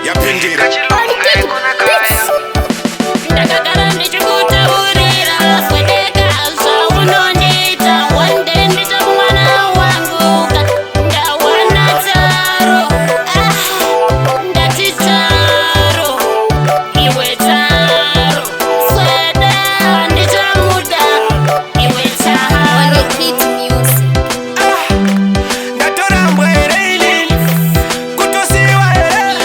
yapindira ndakagara ndichikutaurira swedeka zvaunondiita one day ndicha mwana wangu ndawana taro ndati taro iwe taro swede ndichamuda iwe taro OnikidMusiq ndatorambwa here ini kutosiwa here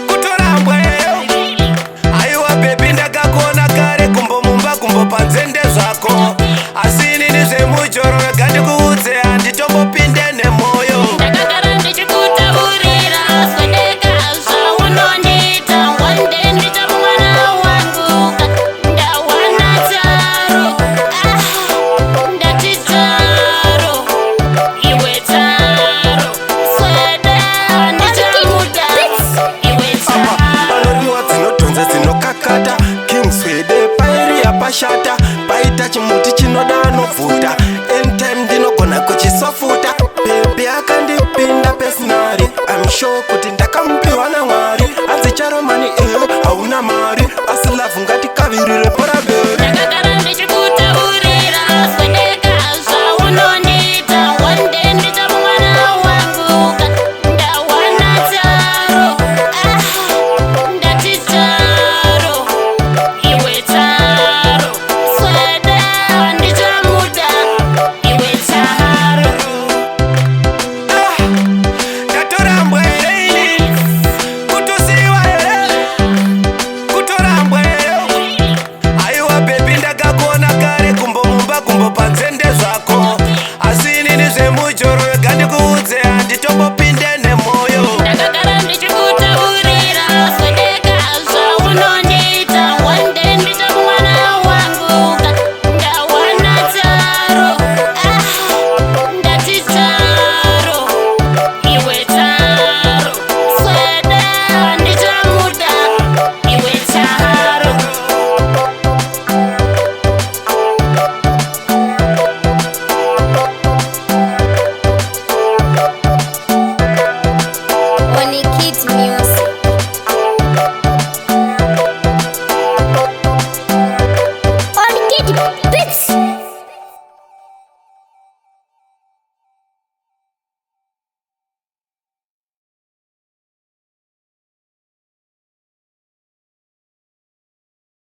kutorambwa here aiwa bebi ndakakona kare kumbomumba kumbopanzende zvako asini nezvemujoro vega ndikuudze handitombopinde nemwoyo ndakagara ndichikutaurira swedeka zvaunondiita one day ndicha mwana wangu ndawana taro ndati taro iwe taro swede ndichamuda iwe taro panoriwa dzinodhonza dzinokakata king swede pairi yapashata paita chimuti chinoda anobvuta anytime ndinogona kuchisofuta bebi akandipinda pesinari amsure kuti ndakamupiwa namwari anzi charomani hauna mari asi lavhu ngatikavirire poraberi ndakagara ndichikutaurira swedeka zvaunondiita one day ndicha mwana wangu ndawana taro ndati taro iwe taro swede ndichamuda iwe taro ndatorambwa here ini kutosiwa here kutorambwa here aiwa bebi ndakakona kare kumbomumba kumbopanzende zvako asini nezvemujoro